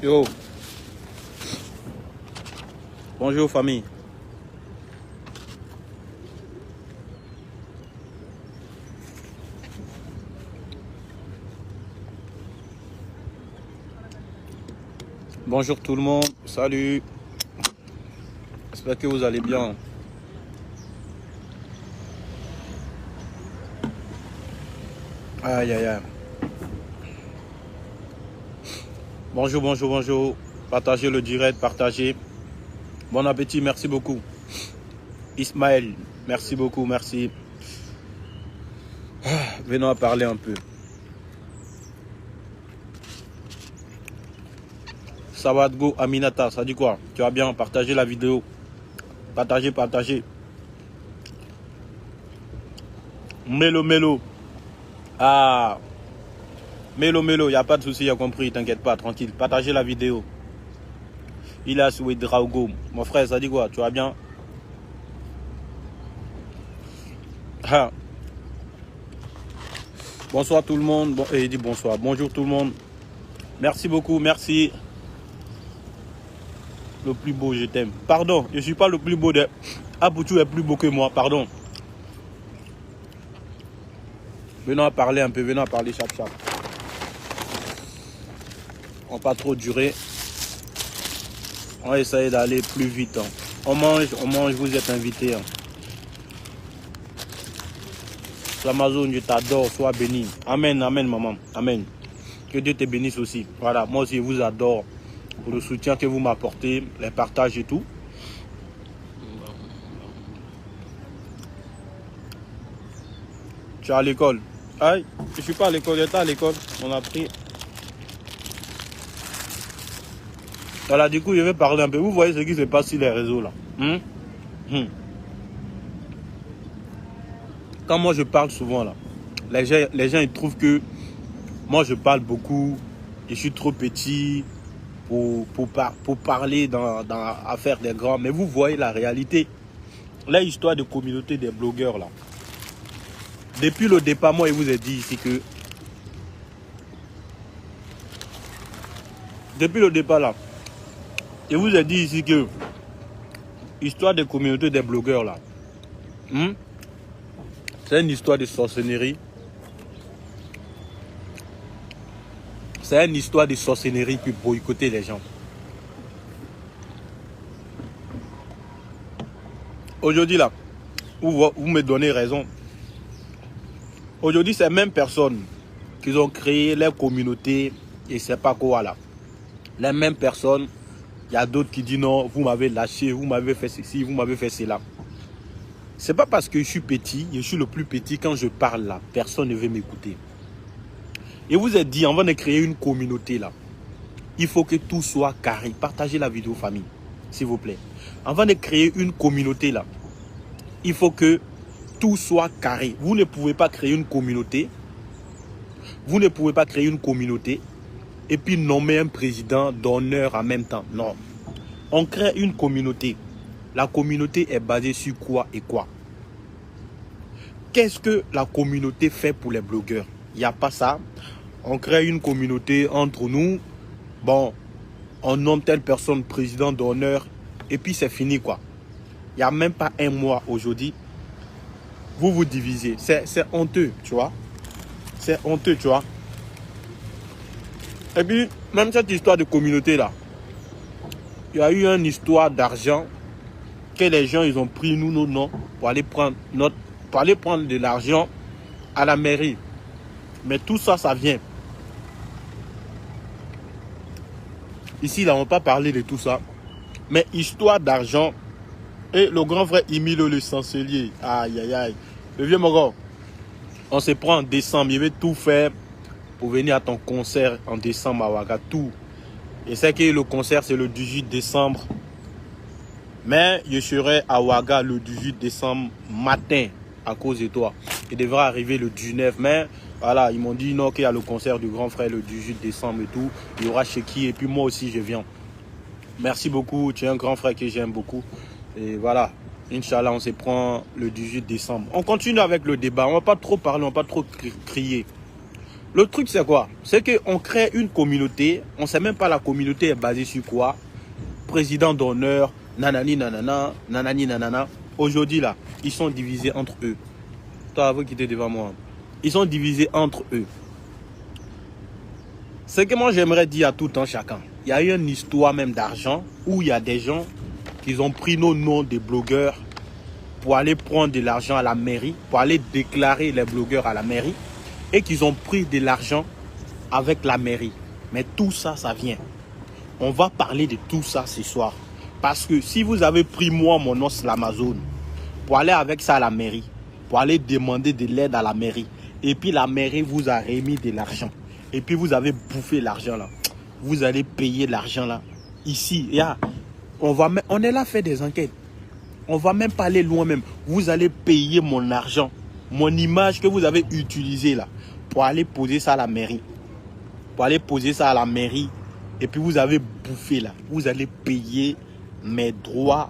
Yo, bonjour famille. Bonjour tout le monde, salut. J'espère que vous allez bien. Aïe aïe aïe. Bonjour, bonjour, bonjour. Partagez le direct, partagez. Bon appétit, merci beaucoup. Ismaël, merci beaucoup, merci. Venons à parler un peu. Sawadgo Aminata, ça dit quoi? Tu vas bien, partager la vidéo. Partagez, partagez. Mélo, mélo. Ah, mélo, mélo, il n'y a pas de souci, il a compris, t'inquiète pas, tranquille. Partagez la vidéo. Il a souhaité Drago. Mon frère, ça dit quoi? Tu vas bien? Ah. Bonsoir tout le monde. Bon, il dit bonsoir. Bonjour tout le monde. Merci beaucoup, merci. Le plus beau, je t'aime. Pardon, je ne suis pas le plus beau de... Aboutou est plus beau que moi, pardon. Venons à parler un peu, venons à parler chap chap. On va pas trop durer. On va essayer d'aller plus vite. Hein. On mange, vous êtes invités. Hein. Amazon, je t'adore, sois béni. Amen, amen maman, amen. Que Dieu te bénisse aussi. Voilà, moi aussi je vous adore pour le soutien que vous m'apportez, les partages et tout. Tu es à l'école? Aïe, je suis pas à l'école, j'étais à l'école, on a pris. Voilà, du coup je vais parler un peu. Vous voyez ce qui se passe sur les réseaux là. Quand moi je parle souvent là, les gens ils trouvent que moi je parle beaucoup, je suis trop petit pour parler à faire des grands. Mais vous voyez la réalité. La histoire de communauté des blogueurs là. Depuis le départ, moi je vous ai dit ici que depuis le départ là, je vous ai dit ici que histoire de communauté des blogueurs là. C'est une histoire de sorcellerie. C'est une histoire de sorcellerie pour boycotter les gens. Aujourd'hui là, vous me donnez raison. Aujourd'hui, ces mêmes personnes qui ont créé leur communauté et c'est pas quoi là. Les mêmes personnes, il y a d'autres qui disent non, vous m'avez lâché, vous m'avez fait ceci, vous m'avez fait cela. C'est pas parce que je suis petit, je suis le plus petit, quand je parle là, personne ne veut m'écouter. Et vous êtes dit, avant de créer une communauté là, il faut que tout soit carré. Partagez la vidéo famille, s'il vous plaît. Avant de créer une communauté là, il faut que tout soit carré. Vous ne pouvez pas créer une communauté. Vous ne pouvez pas créer une communauté et puis nommer un président d'honneur en même temps. Non. On crée une communauté. La communauté est basée sur quoi et quoi? Qu'est-ce que la communauté fait pour les blogueurs? Il n'y a pas ça. On crée une communauté entre nous. Bon, on nomme telle personne président d'honneur et puis c'est fini quoi. Il n'y a même pas un mois aujourd'hui. Vous vous divisez. C'est honteux, tu vois. C'est honteux, tu vois. Et puis, même cette histoire de communauté là, il y a eu une histoire d'argent que les gens, ils ont pris nos noms pour aller prendre de l'argent à la mairie. Mais tout ça, ça vient. Ici, là, on ne va pas parler de tout ça. Mais histoire d'argent. Et le grand frère Emile le chancelier. Aïe, aïe, aïe. Le vieux Mogo. On se prend en décembre. Il veut tout faire pour venir à ton concert en décembre à Ouaga. Tout. Et c'est que le concert, c'est le 18 décembre. Mais je serai à Ouaga le 18 décembre matin à cause de toi. Il devra arriver le 19. Mais voilà, ils m'ont dit non, qu'il y a le concert du grand frère le 18 décembre et tout. Il y aura chez qui et puis moi aussi je viens. Merci beaucoup. Tu es un grand frère que j'aime beaucoup. Et voilà. Inch'Allah, on se prend le 18 décembre. On continue avec le débat. On ne va pas trop parler, on ne va pas trop crier. Le truc, c'est quoi? C'est qu'on crée une communauté. On ne sait même pas la communauté est basée sur quoi. Président d'honneur, nanani nanana, nanani nanana. Aujourd'hui, là, ils sont divisés entre eux. Toi, vous qui êtes devant moi. Ils sont divisés entre eux. Ce que moi, j'aimerais dire à tout un chacun. Il y a eu une histoire même d'argent où il y a des gens qui ont pris nos noms des blogueurs pour aller prendre de l'argent à la mairie, pour aller déclarer les blogueurs à la mairie et qu'ils ont pris de l'argent avec la mairie. Mais tout ça, ça vient. On va parler de tout ça ce soir. Parce que si vous avez pris moi, mon nom sur l'Amazon, pour aller avec ça à la mairie, pour aller demander de l'aide à la mairie, et puis la mairie vous a remis de l'argent, et puis vous avez bouffé l'argent là, vous allez payer l'argent là. Ici, on est là à faire des enquêtes. On va même pas aller loin même. Vous allez payer mon argent, mon image que vous avez utilisée là, pour aller poser ça à la mairie. Pour aller poser ça à la mairie. Et puis vous avez bouffé là. Vous allez payer mes droits.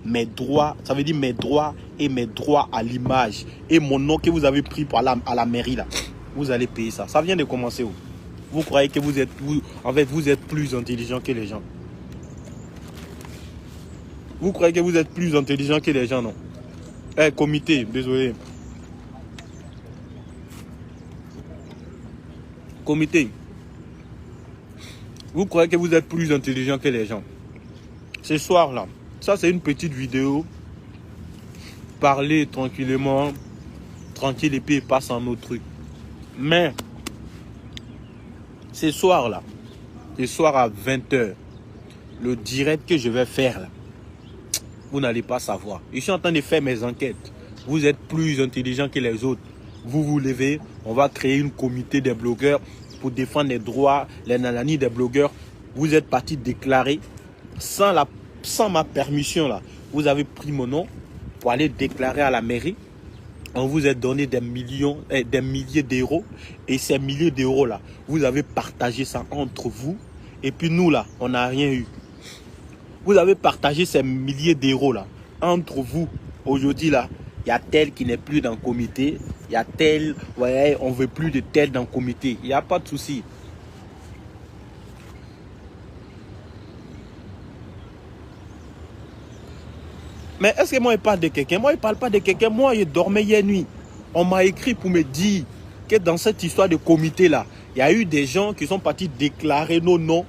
Mes droits, ça veut dire mes droits et mes droits à l'image. Et mon nom que vous avez pris pour à la mairie là. Vous allez payer ça. Ça vient de commencer où? Vous croyez que vous êtes plus intelligent que les gens. Vous croyez que vous êtes plus intelligent que les gens, non? Eh, comité, désolé. Comité. Vous croyez que vous êtes plus intelligent que les gens. Ce soir-là, ça c'est une petite vidéo. Parler tranquillement, tranquille et puis passe en autre truc. Mais, ce soir-là, ce soir à 20 h, le direct que je vais faire là, vous n'allez pas savoir. Je suis en train de faire mes enquêtes. Vous êtes plus intelligent que les autres. Vous vous levez, on va créer une comité des blogueurs pour défendre les droits, les nanani des blogueurs. Vous êtes parti déclarer sans ma permission là. Vous avez pris mon nom pour aller déclarer à la mairie. On vous a donné des milliers d'euros. Et ces milliers d'euros là, vous avez partagé ça entre vous. Et puis nous là, on n'a rien eu. Vous avez partagé ces milliers d'euros là entre vous. Aujourd'hui là, il y a tel qui n'est plus dans le comité. Il y a tel, ouais, on ne veut plus de tel dans le comité. Il n'y a pas de souci. Mais est-ce que moi, il parle de quelqu'un? Moi, il ne parle pas de quelqu'un. Moi, je dormais hier nuit. On m'a écrit pour me dire que dans cette histoire de comité-là, il y a eu des gens qui sont partis déclarer nos noms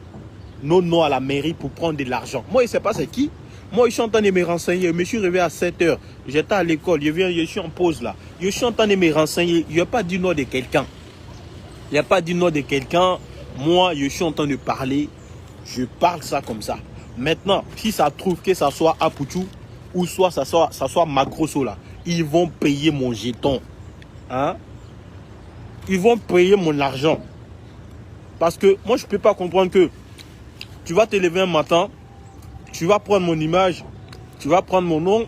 à la mairie pour prendre de l'argent. Moi, je ne sais pas c'est qui. Moi, je suis en train de me renseigner. Je me suis réveillé à 7 h. J'étais à l'école. Je suis en pause là. Je suis en train de me renseigner. Il n'y a pas du nom de quelqu'un. Il n'y a pas du nom de quelqu'un. Moi, je suis en train de parler. Je parle ça comme ça. Maintenant, si ça trouve que ça soit Apuchou, ou soit ça soit Macroso là, ils vont payer mon jeton. Hein? Ils vont payer mon argent. Parce que moi, je ne peux pas comprendre que tu vas te lever un matin, tu vas prendre mon image, tu vas prendre mon nom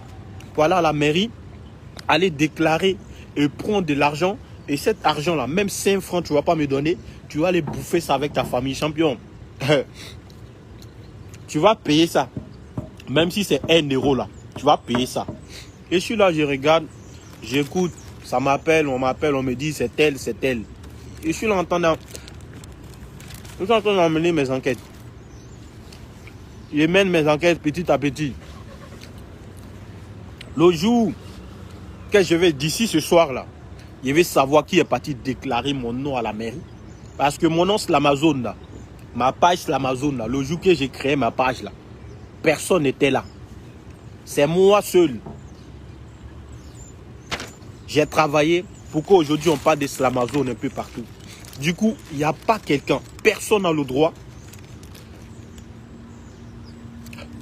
pour aller à la mairie, aller déclarer et prendre de l'argent. Et cet argent-là, même 5 francs, tu ne vas pas me donner, tu vas aller bouffer ça avec ta famille, champion. Tu vas payer ça. Même si c'est 1 euro là. Tu vas payer ça. Et je suis là, je regarde, j'écoute, ça m'appelle, on me dit c'est tel, c'est tel. Et je suis là en train d'emmener mes enquêtes. Je mène mes enquêtes petit à petit. Le jour que je vais d'ici ce soir là, je vais savoir qui est parti déclarer mon nom à la mairie. Parce que mon nom c'est l'Amazon là. Ma page c'est l'Amazon là. Le jour que j'ai créé ma page là, personne n'était là. C'est moi seul. J'ai travaillé pour qu'aujourd'hui on parle de l'Amazon un peu partout. Du coup, il n'y a pas quelqu'un. Personne n'a le droit.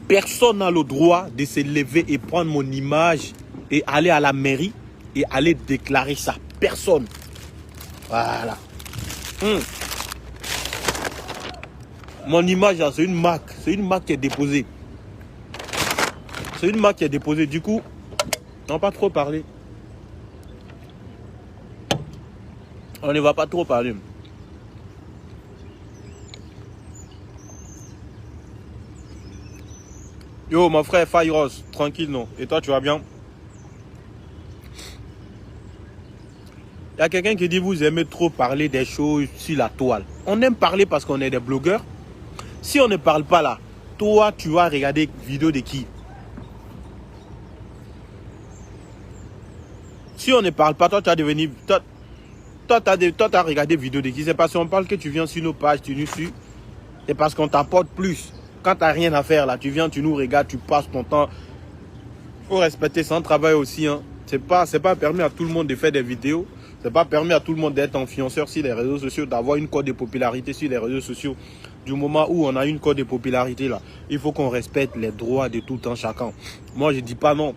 Personne n'a le droit de se lever et prendre mon image et aller à la mairie et aller déclarer ça. Personne. Voilà. Mon image, c'est une marque. C'est une marque qui est déposée. C'est une marque qui est déposée. Du coup, on ne va pas trop parler. On ne va pas trop parler. Yo, mon frère Fairos, tranquille, non? Et toi, tu vas bien? Il y a quelqu'un qui dit vous aimez trop parler des choses sur la toile. On aime parler parce qu'on est des blogueurs. Si on ne parle pas là, toi, tu vas regarder vidéo de qui? Si on ne parle pas, toi, tu vas devenir... Toi, tu as regardé vidéo de qui? C'est parce qu'on parle que tu viens sur nos pages, tu nous suis. C'est parce qu'on t'apporte plus. Quand tu n'as rien à faire là, tu viens, tu nous regardes, tu passes ton temps. Il faut respecter son travail aussi. Hein. C'est pas permis à tout le monde de faire des vidéos. C'est pas permis à tout le monde d'être influenceur sur les réseaux sociaux, d'avoir une cote de popularité sur les réseaux sociaux. Du moment où on a une cote de popularité là, il faut qu'on respecte les droits de tout un chacun. Moi, je dis pas non.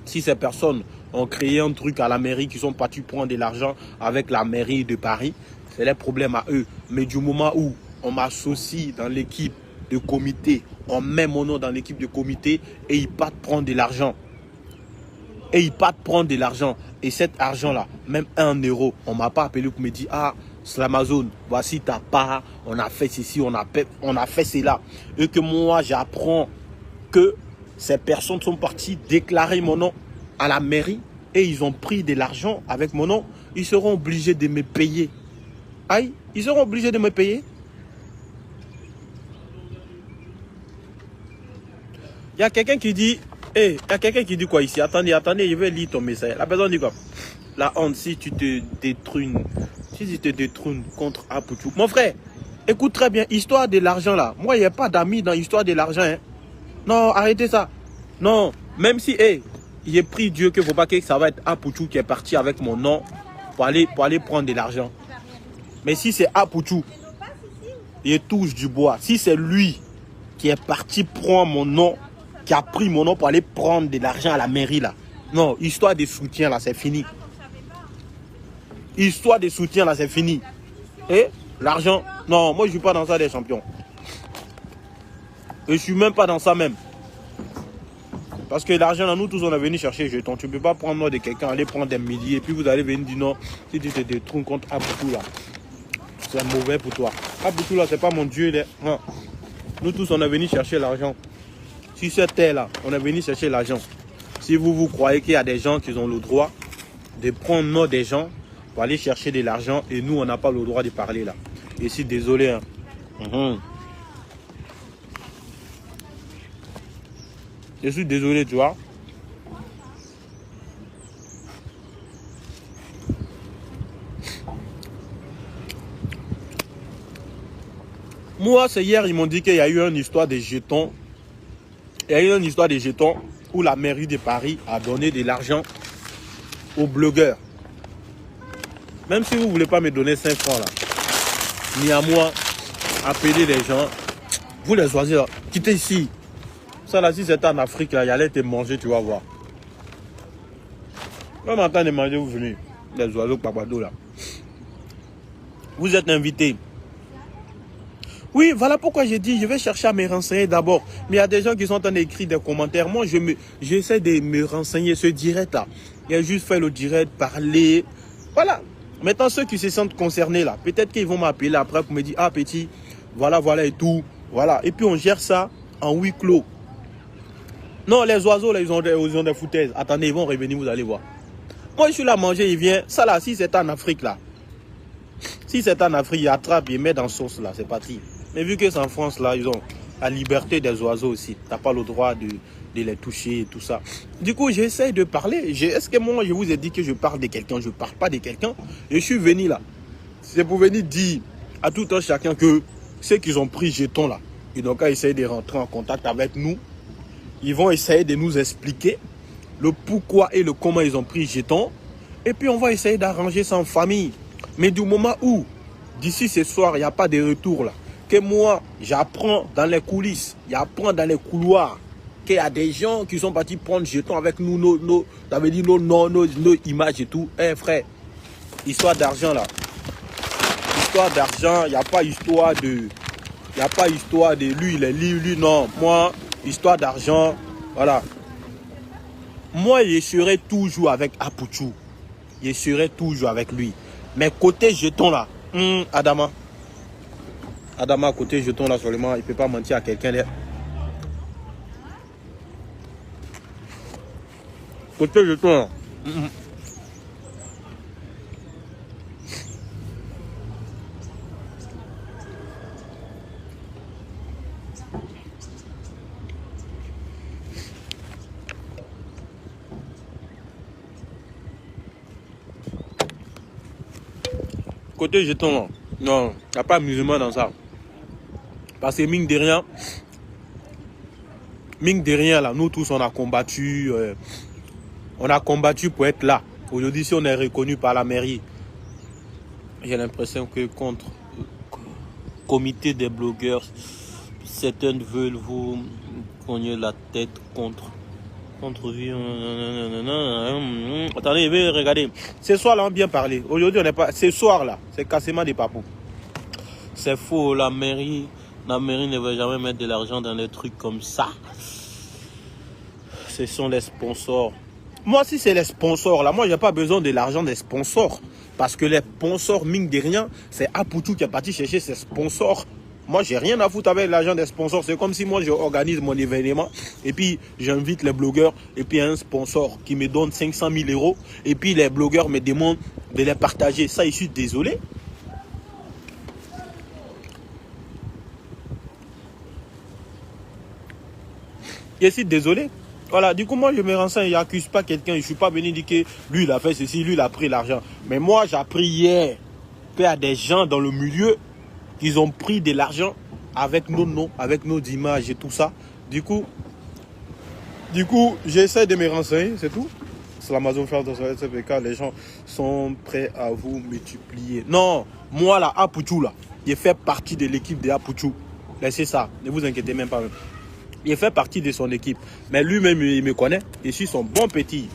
Si ces personnes ont créé un truc à la mairie, qui sont partis prendre de l'argent avec la mairie de Paris, c'est les problèmes à eux. Mais du moment où on m'associe dans l'équipe de comité, on met mon nom dans l'équipe de comité et ils partent prendre de l'argent. Et ils partent prendre de l'argent. Et cet argent-là, même 1 euro, on ne m'a pas appelé pour me dire, ah, Slamazone, voici ta part, on a fait ceci, on a fait cela. Et que moi, j'apprends que ces personnes sont parties déclarer mon nom à la mairie et ils ont pris de l'argent avec mon nom. Ils seront obligés de me payer. Aïe, ils seront obligés de me payer. Il y a quelqu'un qui dit, il y a quelqu'un qui dit quoi ici? Attendez, je vais lire ton message. La personne dit quoi? La honte, si tu te détruis, contre Apoutou. Mon frère, écoute très bien, histoire de l'argent là. Moi, il n'y a pas d'amis dans l'histoire de l'argent. Hein. Non, arrêtez ça. Non, même si, j'ai pris Dieu que faut pas que ça va être Apoutou qui est parti avec mon nom pour aller prendre de l'argent. Mais si c'est Apoutou, il touche du bois. Si c'est lui qui est parti prendre mon nom, qui a pris mon nom pour aller prendre de l'argent à la mairie là. Non, histoire de soutien là, c'est fini. Histoire de soutien là, c'est fini. Et l'argent, non, moi je suis pas dans ça des champions. Et je suis même pas dans ça même. Parce que l'argent là, nous tous on est venu chercher jetons. Tu ne peux pas prendre nom de quelqu'un, aller prendre des milliers et puis vous allez venir dire non, si tu te détruis contre Apoutou là. C'est mauvais pour toi. Apoutou là, c'est pas mon Dieu. Non. Nous tous on est venu chercher l'argent. Sur cette terre là, on est venu chercher l'argent. Si vous croyez qu'il y a des gens qui ont le droit de prendre nom des gens pour aller chercher de l'argent et nous on n'a pas le droit de parler là. Et si désolé. Hein. Je suis désolé, tu vois. Moi, c'est hier, ils m'ont dit qu'il y a eu une histoire de jetons. Il y a eu une histoire de jetons où la mairie de Paris a donné de l'argent aux blogueurs. Même si vous ne voulez pas me donner 5 francs là, ni à moi, appeler les gens, vous les oiseaux, quittez ici. Ça là, si c'était en Afrique, là, il allait te manger, tu vas voir. Même en temps de manger, vous venez, les oiseaux papado là. Vous êtes invités. Oui, voilà pourquoi j'ai dit, je vais chercher à me renseigner d'abord. Mais il y a des gens qui sont en train d'écrire des commentaires. Moi, j'essaie de me renseigner ce direct là. Il a juste fait le direct, parler. Voilà. Maintenant, ceux qui se sentent concernés là, peut-être qu'ils vont m'appeler après pour me dire, ah petit, voilà et tout. Voilà. Et puis on gère ça en huis clos. Non, les oiseaux là, ils ont des foutaises. Attendez, ils vont revenir, vous allez voir. Moi, je suis là à manger, il vient. Ça là, si c'est en Afrique là. Si c'est en Afrique, il attrape, il met dans sauce là, c'est parti. Mais vu que c'est en France là, ils ont la liberté des oiseaux aussi. Tu n'as pas le droit de les toucher et tout ça. Du coup, j'essaie de parler. Est-ce que moi, je vous ai dit que je parle de quelqu'un? Je ne parle pas de quelqu'un. Je suis venu là. C'est pour venir dire à tout un chacun que ceux qui ont pris jetons là, ils n'ont qu'à essayer de rentrer en contact avec nous. Ils vont essayer de nous expliquer le pourquoi et le comment ils ont pris jetons. Et puis, on va essayer d'arranger ça en famille. Mais du moment où, d'ici ce soir, il n'y a pas de retour là, que moi, j'apprends dans les coulisses, j'apprends dans les couloirs, qu'il y a des gens qui sont partis prendre jetons avec nous, nos images et tout. Eh frère, histoire d'argent là. Histoire d'argent, il n'y a pas histoire de... Il n'y a pas histoire de lui, il est lui, non. Moi, histoire d'argent, voilà. Moi, je serai toujours avec Apoutou. Je serai toujours avec lui. Mais côté jeton là, Adama, côté jeton là seulement, il ne peut pas mentir à quelqu'un. Côté jeton là. Côté jeton, non, il n'y a pas musulman dans ça. Parce que mine de rien, là, nous tous, on a combattu pour être là. Aujourd'hui, si on est reconnu par la mairie, j'ai l'impression que contre le comité des blogueurs, certains veulent vous cogner la tête contre. Attendez, je vais regarder. Ce soir là, on a bien parlé. Aujourd'hui, on n'est pas. Ce soir là, c'est cassement des papous. C'est faux, la mairie ne va jamais mettre de l'argent dans des trucs comme ça. Ce sont les sponsors. Moi, si c'est les sponsors là, moi, j'ai pas besoin de l'argent des sponsors. Parce que les sponsors, mine de rien, c'est Apoutou qui est parti chercher ses sponsors. Moi, j'ai rien à foutre avec l'argent des sponsors. C'est comme si moi, je organise mon événement et puis j'invite les blogueurs et puis un sponsor qui me donne 500 000 € et puis les blogueurs me demandent de les partager. Ça, je suis désolé. Je suis désolé. Voilà, du coup, moi, je me renseigne. Je n'accuse pas quelqu'un. Je ne suis pas venu dire que lui, il a fait ceci, lui, il a pris l'argent. Mais moi, j'ai appris hier qu'il y a des gens dans le milieu qui ont pris de l'argent avec nos noms, avec nos images et tout ça. Du coup, j'essaie de me renseigner, c'est tout. C'est l'Amazon faire dans ce cas, les gens sont prêts à vous multiplier. Non, moi, là, Apoutou, là, il fait partie de l'équipe de Apoutou. Laissez ça, ne vous inquiétez même pas. Il fait partie de son équipe. Mais lui-même, il me connaît. Je suis son bon petit.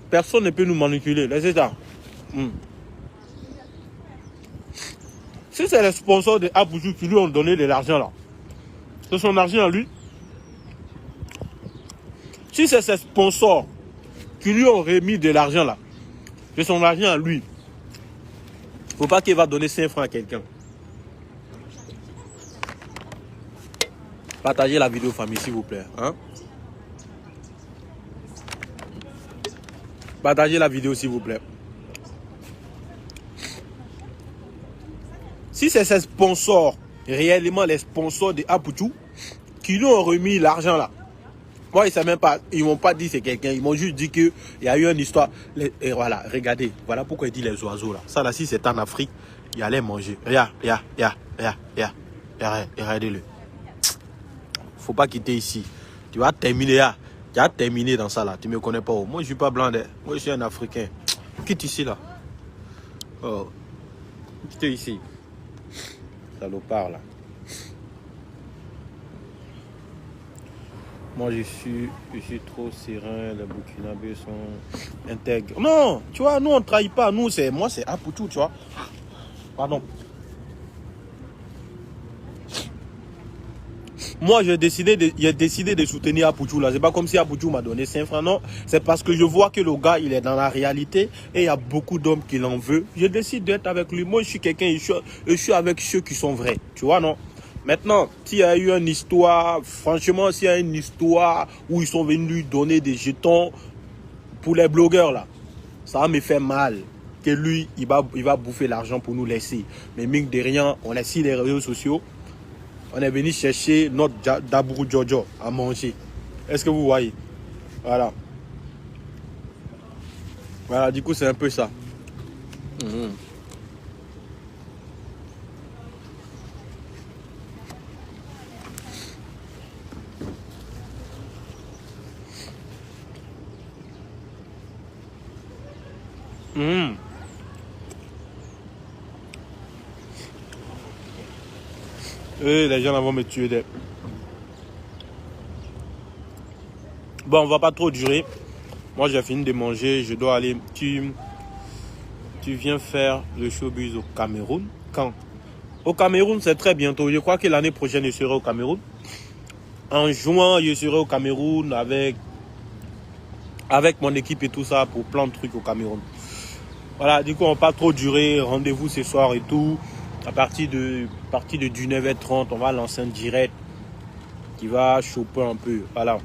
Personne ne peut nous manipuler. Laissez ça. Si c'est les sponsors de Apoutou qui lui ont donné de l'argent là, c'est son argent à lui. Si c'est ses sponsors qui lui ont remis de l'argent là, c'est son argent à lui. Faut pas qu'il va donner 5 francs à quelqu'un. Partagez la vidéo famille s'il vous plaît. Hein? Partagez la vidéo s'il vous plaît. Si c'est ces sponsors, réellement les sponsors de Apoutou, qui lui ont remis l'argent là. Moi, ils ne savent même pas, ils m'ont pas dit c'est quelqu'un, ils m'ont juste dit qu'il y a eu une histoire. Et voilà, regardez, voilà pourquoi il dit les oiseaux là. Ça là, si c'est en Afrique, il allait manger. Regarde, regardez-le. Faut pas quitter ici. Tu vas terminer là. Tu as terminé dans ça là. Tu me connais pas. Moi, je ne suis pas blanc. Moi, je suis un Africain. Quitte ici là. Oh. Quitte ici. Salopard là. Moi, je suis trop serein. Les Burkinabés sont intègres. Non, tu vois, nous, on ne trahit pas. Nous, moi, c'est Apoutou, tu vois. Pardon. Moi, j'ai décidé de soutenir Apoutou là. C'est pas comme si Apoutou m'a donné 5 francs. Non, c'est parce que je vois que le gars, il est dans la réalité et il y a beaucoup d'hommes qui l'en veulent. Je décide d'être avec lui. Moi, je suis quelqu'un, je suis avec ceux qui sont vrais. Tu vois, non? Maintenant, s'il y a eu une histoire, franchement, s'il y a une histoire où ils sont venus lui donner des jetons pour les blogueurs là, ça me fait mal. Que lui, il va bouffer l'argent pour nous laisser. Mais mine de rien, on est sur les réseaux sociaux. On est venu chercher notre Dabourou Jojo à manger. Est-ce que vous voyez? Voilà. Voilà, du coup, c'est un peu ça. Et les gens vont me tuer. Bon, on va pas trop durer. Moi, j'ai fini de manger. Je dois aller. Tu viens faire le showbiz au Cameroun. Quand? Au Cameroun, c'est très bientôt. Je crois que l'année prochaine, je serai au Cameroun. En juin, je serai au Cameroun avec mon équipe et tout ça pour plein de trucs au Cameroun. Voilà, du coup, on va pas trop durer. Rendez-vous ce soir et tout. À partir de 19h30, on va lancer un direct qui va choper un peu. Voilà.